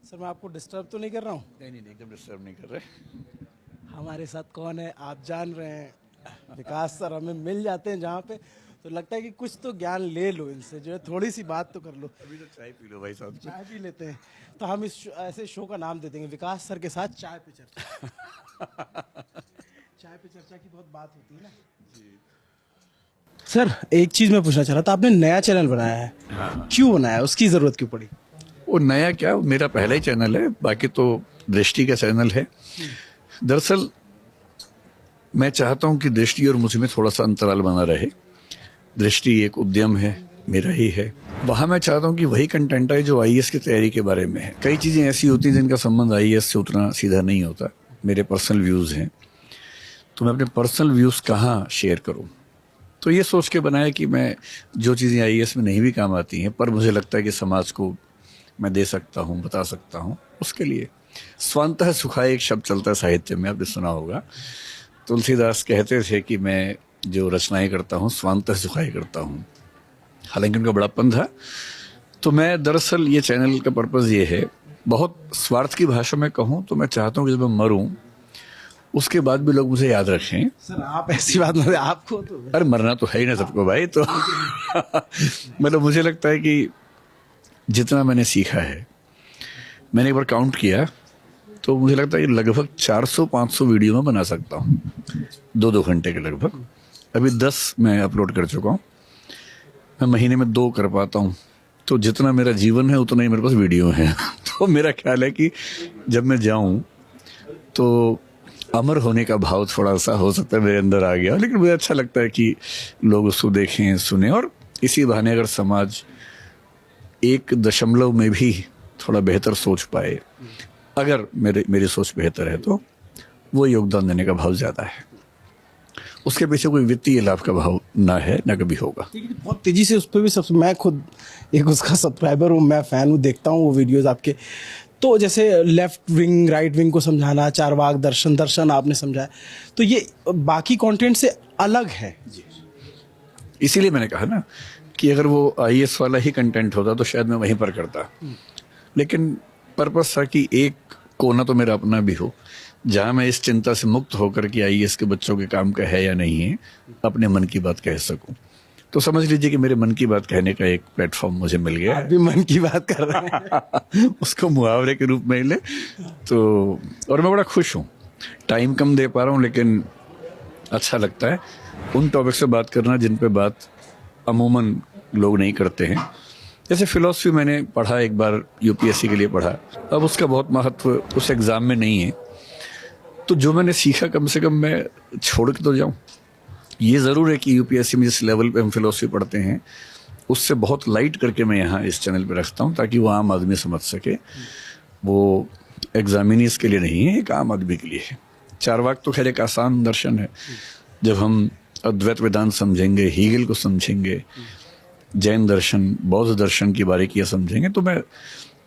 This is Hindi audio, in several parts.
सर मैं आपको डिस्टर्ब तो नहीं कर रहा हूँ? नहीं नहीं एकदम डिस्टर्ब नहीं कर रहे। हमारे साथ कौन है आप जान रहे हैं। विकास सर हमें मिल जाते हैं जहाँ पे, तो लगता है कि कुछ तो ज्ञान ले लो इनसे, जो है थोड़ी सी बात तो कर लो। अभी तो चाय पी लो भाई साहब। चाय पी लेते हैं। तो हम ऐसे शो का नाम दे देंगे, विकास सर के साथ चाय पे चर्चा। चाय पे चर्चा की बहुत बात होती है ना जी। सर एक चीज मैं पूछना चाह रहा था, आपने नया चैनल बनाया है, क्यों बनाया, उसकी जरूरत क्यों पड़ी? वो नया क्या, मेरा पहला ही चैनल है, बाकी तो दृष्टि का चैनल है। दरअसल मैं चाहता हूं कि दृष्टि और मुझ में थोड़ा सा अंतराल बना रहे। दृष्टि एक उद्यम है, मेरा ही है। वहां मैं चाहता हूं कि वही कंटेंट है जो आईएएस की तैयारी के बारे में है। कई चीजें ऐसी होती हैं जिनका संबंध आईएएस से उतना सीधा नहीं होता। मेरे पर्सनल व्यूज हैं, तो मैं अपने पर्सनल व्यूज कहाँ शेयर करूं। तो ये सोच के बनाया कि मैं जो चीज़ें आईएएस में नहीं भी काम आती हैं पर मुझे लगता है कि समाज को मैं दे सकता हूँ, बता सकता हूँ, उसके लिए स्वांतः सुखाय एक शब्द चलता है साहित्य में, आपने सुना होगा। तुलसीदास कहते थे कि मैं जो रचनाएं करता हूँ स्वांतः सुखाय करता हूँ, हालांकि उनका बड़प्पन था। तो मैं दरअसल ये चैनल का पर्पज़ ये है, बहुत स्वार्थ की भाषा में कहूँ तो मैं चाहता हूँ कि जब मैं मरूँ उसके बाद भी लोग मुझे याद रखें। सर आप ऐसी बात मत, आपको तो अरे मरना तो है ही ना सबको भाई, तो मतलब मुझे लगता है कि जितना मैंने सीखा है, मैंने एक बार काउंट किया तो मुझे लगता है कि लगभग 400-500 वीडियो में बना सकता हूँ, 2-2 घंटे के लगभग। अभी 10 मैं अपलोड कर चुका हूँ, मैं महीने में 2 कर पाता हूँ। तो जितना मेरा जीवन है उतना ही मेरे पास वीडियो है। तो मेरा ख्याल है कि जब मैं जाऊँ तो अमर होने का भाव थोड़ा सा हो सकता है मेरे अंदर आ गया, लेकिन मुझे अच्छा लगता है कि लोग उसको देखें, सुने, और इसी बहाने अगर समाज 1 दशमलव में भी थोड़ा बेहतर सोच पाए, अगर मेरी सोच बेहतर है तो वो योगदान देने का भाव ज़्यादा है। उसके पीछे कोई वित्तीय लाभ का भाव ना है, ना कभी होगा। बहुत तेजी से उस पर भी सबसे, मैं खुद एक उसका सब्सक्राइबर हूँ, मैं फ़ैन हूँ, देखता हूँ वो वीडियोस आपके। तो जैसे लेफ्ट विंग राइट विंग को समझाना, चारवाक दर्शन आपने समझाया, तो ये बाकी कंटेंट से अलग है। इसीलिए मैंने कहा ना कि अगर वो आईएएस वाला ही कंटेंट होता तो शायद मैं वहीं पर करता, लेकिन पर्पस था कि एक कोना तो मेरा अपना भी हो जहां मैं इस चिंता से मुक्त होकर के आईएएस के बच्चों के काम का है या नहीं है, अपने मन की बात कह सकूं। तो समझ लीजिए कि मेरे मन की बात कहने का एक प्लेटफॉर्म मुझे मिल गया। अभी मन की बात कर रहे हैं। उसको मुहावरे के रूप में ले तो, और मैं बड़ा खुश हूँ। टाइम कम दे पा रहा हूँ लेकिन अच्छा लगता है उन टॉपिक से बात करना जिन पे बात अमूमन लोग नहीं करते हैं। जैसे फिलॉसफी मैंने पढ़ा, एक बार यूपीएससी के लिए पढ़ा, अब उसका बहुत महत्व उस एग्ज़ाम में नहीं है। तो जो मैंने सीखा कम से कम मैं छोड़ के तो जाऊँ। ये ज़रूर है कि यूपीएससी में जिस लेवल पे हम फिलॉसफी पढ़ते हैं उससे बहुत लाइट करके मैं यहाँ इस चैनल पे रखता हूँ ताकि वो आम आदमी समझ सके। वो एग्जामिनीज के लिए नहीं है, एक आम आदमी के लिए है। चारवाक तो खैर एक आसान दर्शन है। जब हम अद्वैत वेदांत समझेंगे, हीगल को समझेंगे, जैन दर्शन, बौद्ध दर्शन की बारीकियाँ समझेंगे, तो मैं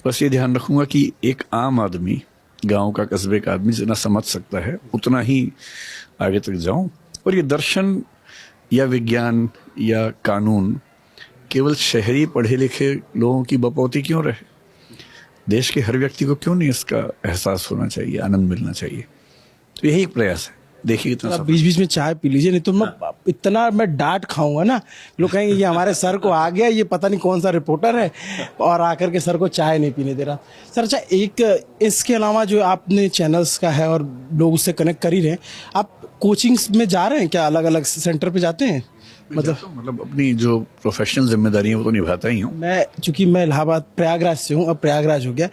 बस ये ध्यान रखूँगा कि एक आम आदमी, गाँव का, कस्बे का आदमी जितना समझ सकता है उतना ही आगे तक जाऊँ। और ये दर्शन या विज्ञान या कानून केवल शहरी पढ़े लिखे लोगों की बपौती क्यों रहे? देश के हर व्यक्ति को क्यों नहीं इसका एहसास होना चाहिए, आनंद मिलना चाहिए? तो यही एक प्रयास है। देखिए कितना बीच बीच में चाय पी लीजिए, नहीं तो मैं डांट खाऊंगा ना। लोग कहेंगे ये हमारे सर को आ गया, ये पता नहीं कौन सा रिपोर्टर है और आकर के सर को चाय नहीं पीने दे रहा। सर अच्छा, एक इसके अलावा जो आपने चैनल्स का है और लोग उससे कनेक्ट कर ही रहे हैं, आप कोचिंग्स में जा रहे हैं क्या? अलग अलग सेंटर पे जाते हैं? मतलब अपनी जो प्रोफेशनल जिम्मेदारी है वो तो निभाता ही हूँ। चूंकि मैं इलाहाबाद प्रयागराज से हूँ, अब प्रयागराज हो गया,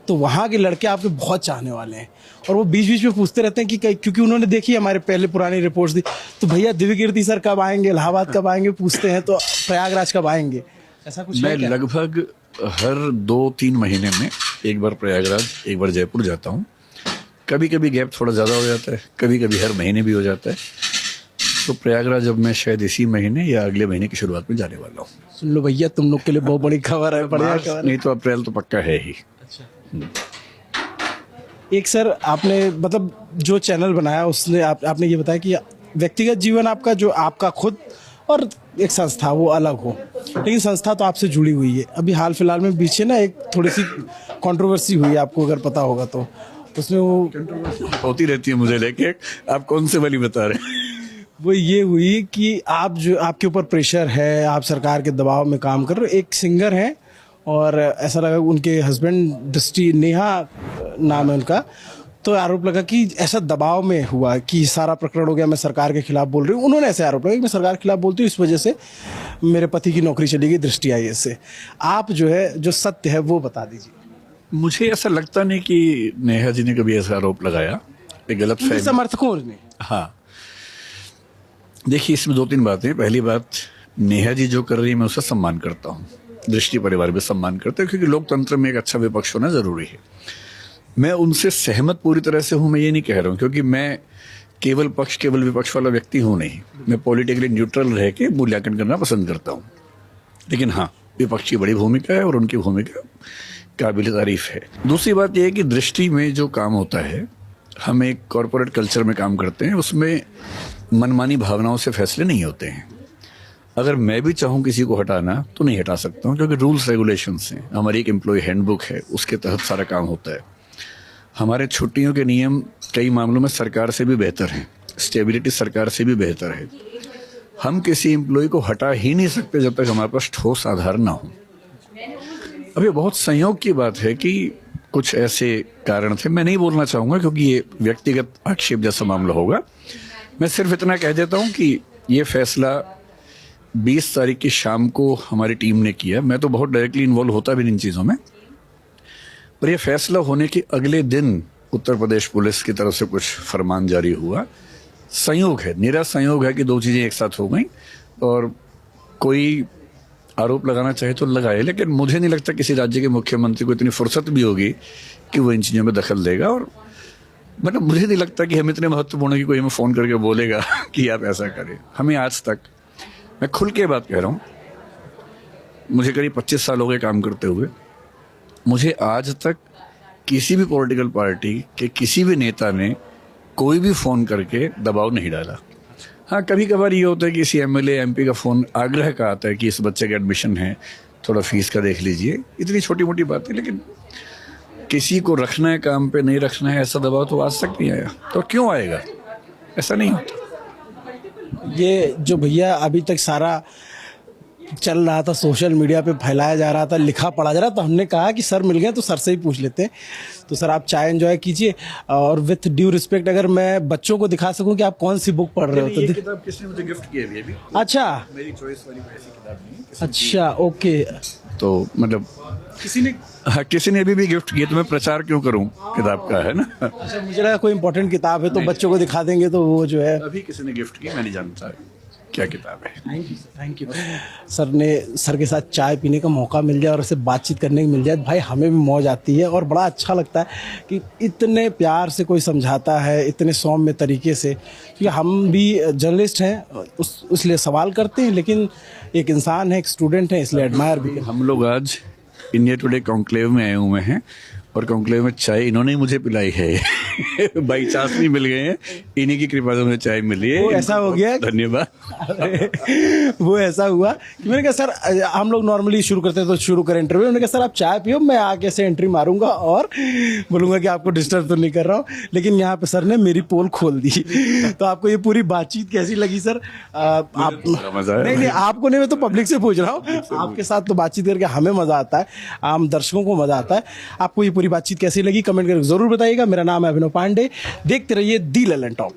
तो वहाँ के लड़के आपके बहुत चाहने वाले हैं और वो बीच बीच में पूछते रहते हैं कि क्योंकि उन्होंने देखी हमारे पहले पुरानी रिपोर्ट्स दी, तो भैया दिव्य कीर्ति सर कब आएंगे, इलाहाबाद कब आएंगे पूछते हैं, तो प्रयागराज कब आएंगे? ऐसा कुछ मैं लगभग हर 2-3 महीने में एक बार प्रयागराज, एक बार जयपुर जाता हूँ। कभी कभी गैप थोड़ा ज़्यादा हो जाता है, कभी कभी हर महीने भी हो जाता है। तो प्रयागराज अब मैं शायद इसी महीने या अगले महीने की शुरुआत में जाने वाला हूँ। सुन लो भैया, तुम लोग के लिए बहुत बड़ी खबर है। बढ़िया खबर नहीं तो अप्रैल तो पक्का है ही। अच्छा। एक सर आपने मतलब जो चैनल बनाया उसने आपने ये बताया कि व्यक्तिगत जीवन आपका, जो आपका खुद और एक संस्था वो अलग हो, लेकिन संस्था तो आपसे जुड़ी हुई है। अभी हाल फिलहाल में पीछे ना एक थोड़ी सी कंट्रोवर्सी हुई, आपको अगर पता होगा तो, उसमें वो होती रहती है मुझे लेके, आप कौन से वाली बता रहे हैं? वो ये हुई कि आप जो आपके ऊपर प्रेशर है, आप सरकार के दबाव में काम कर रहे हो। एक सिंगर हैं और ऐसा लगा उनके हस्बैंड दृष्टि नेहा नाम है उनका, तो आरोप लगा कि ऐसा दबाव में हुआ कि सारा प्रकरण हो गया, मैं सरकार के खिलाफ बोल रही हूँ। उन्होंने ऐसे आरोप लगा कि मैं सरकार के खिलाफ बोलती हूँ, इस वजह से मेरे पति की नौकरी चली गई दृष्टि आई से। आप जो है जो सत्य है वो बता दीजिए। मुझे ऐसा लगता नहीं कि नेहा जी ने कभी ऐसा आरोप लगाया, एक गलत उनके फहमी। समर्थकों ने। हाँ, देखिए इसमें दो तीन बातें। पहली बात, नेहा जी जो कर रही है मैं उसका सम्मान करता हूँ, दृष्टि परिवार भी सम्मान करते हैं, क्योंकि लोकतंत्र में एक अच्छा विपक्ष होना जरूरी है। मैं उनसे सहमत पूरी तरह से हूँ, मैं ये नहीं कह रहा हूँ, क्योंकि मैं केवल पक्ष केवल विपक्ष वाला व्यक्ति हूँ नहीं। मैं पॉलिटिकली न्यूट्रल रह के मूल्यांकन करना पसंद करता हूँ। लेकिन हाँ, विपक्ष की बड़ी भूमिका है और उनकी भूमिका काबिल तारीफ है। दूसरी बात यह है कि दृष्टि में जो काम होता है, हम एक कॉरपोरेट कल्चर में काम करते हैं, उसमें मनमानी भावनाओं से फैसले नहीं होते हैं। अगर मैं भी चाहूँ किसी को हटाना तो नहीं हटा सकता हूँ, क्योंकि रूल्स रेगुलेशंस हैं। हमारी एक एम्प्लॉय हैंडबुक है, उसके तहत सारा काम होता है। हमारे छुट्टियों के नियम कई मामलों में सरकार से भी बेहतर हैं, स्टेबिलिटी सरकार से भी बेहतर है। हम किसी एम्प्लॉय को हटा ही नहीं सकते जब तक हमारे पास ठोस आधार ना हो। अब ये बहुत संयोग की बात है कि कुछ ऐसे कारण थे, मैं नहीं बोलना चाहूँगा क्योंकि ये व्यक्तिगत आक्षेप जैसा मामला होगा। मैं सिर्फ इतना कह देता हूँ कि ये फैसला 20 तारीख की शाम को हमारी टीम ने किया। मैं तो बहुत डायरेक्टली इन्वॉल्व होता भी नहीं इन चीज़ों में, पर यह फैसला होने के अगले दिन उत्तर प्रदेश पुलिस की तरफ से कुछ फरमान जारी हुआ। संयोग है, निरा संयोग है कि दो चीज़ें एक साथ हो गई। और कोई आरोप लगाना चाहे तो लगाए, लेकिन मुझे नहीं लगता किसी राज्य के मुख्यमंत्री को इतनी फुर्सत भी होगी कि वो इन चीज़ों में दखल देगा। और मतलब मुझे नहीं लगता कि हम इतने महत्वपूर्ण है कि कोई हमें फ़ोन करके बोलेगा कि आप ऐसा करें। हमें आज तक, मैं खुल के बात कह रहा हूँ, मुझे करीब 25 साल हो गए काम करते हुए, मुझे आज तक किसी भी पॉलिटिकल पार्टी के किसी भी नेता ने कोई भी फ़ोन करके दबाव नहीं डाला। हाँ, कभी कभार ये होता है कि किसी एमएलए एमपी का फ़ोन आग्रह का आता है कि इस बच्चे का एडमिशन है, थोड़ा फीस का देख लीजिए। इतनी छोटी मोटी बातें, लेकिन किसी को रखना है काम पे, नहीं रखना है, ऐसा दबाव तो आज तक नहीं आया। तो क्यों आएगा? ऐसा नहीं होता। ये जो भैया अभी तक सारा चल रहा था, सोशल मीडिया पे फैलाया जा रहा था, लिखा पढ़ा जा रहा था, तो हमने कहा कि सर मिल गए तो सर से ही पूछ लेते हैं। तो सर आप चाय एंजॉय कीजिए, और विथ ड्यू रिस्पेक्ट अगर मैं बच्चों को दिखा सकूं कि आप कौन सी बुक पढ़ रहे हो तो किताब किसने मुझे गिफ्ट की है अभी? अच्छा, मेरी चॉइस वाली कोई ऐसी किताब नहीं है। अच्छा, ओके। तो मतलब किसी ने, हाँ, किसी ने भी गिफ्ट किया, तो मैं प्रचार क्यों करूं किताब का, है ना? अच्छा, मुझे लगा कोई इंपॉर्टेंट किताब है तो बच्चों को दिखा देंगे तो वो जो है। अभी किसी ने गिफ्ट की, मैं नहीं जानता क्या किताब है। Thank you sir, thank you. Sir के साथ चाय पीने का मौका मिल जाए और उससे बातचीत करने को मिल जाए, भाई हमें भी मौज आती है और बड़ा अच्छा लगता है कि इतने प्यार से कोई समझाता है, इतने सौम्य तरीके से। क्योंकि हम भी जर्नलिस्ट हैं, इसलिए सवाल करते हैं, लेकिन एक इंसान है, एक स्टूडेंट है, इसलिए एडमायर भी। हम लोग आज इंडिया टुडे कॉन्क्लेव में आए हुए हैं और कॉन्क्लेव में चाय इन्होंने ही मुझे पिलाई है। बाई चांस नहीं मिल गए हैं, इन्हीं की कृपा से मुझे चाय मिली है। वो ऐसा हो गया, धन्यवाद। वो ऐसा हुआ कि मैंने कहा सर, हम लोग नॉर्मली शुरू करते हैं तो शुरू करें इंटरव्यू। उन्होंने कहा सर आप चाय पियो, मैं आगे से एंट्री मारूंगा और बोलूंगा कि आपको डिस्टर्ब तो नहीं कर रहा हूँ। लेकिन यहाँ पे सर ने मेरी पोल खोल दी। तो आपको ये पूरी बातचीत कैसी लगी सर? आप नहीं, आपको नहीं, मैं तो पब्लिक से पूछ रहा हूँ। आपके साथ तो बातचीत करके हमें मजा आता है, आम दर्शकों को मजा आता है। आपको ये पूरी बातचीत कैसी लगी कमेंट करके जरूर बताइएगा। मेरा नाम है अभिनव पांडे, देखते रहिए दी ललन टॉक।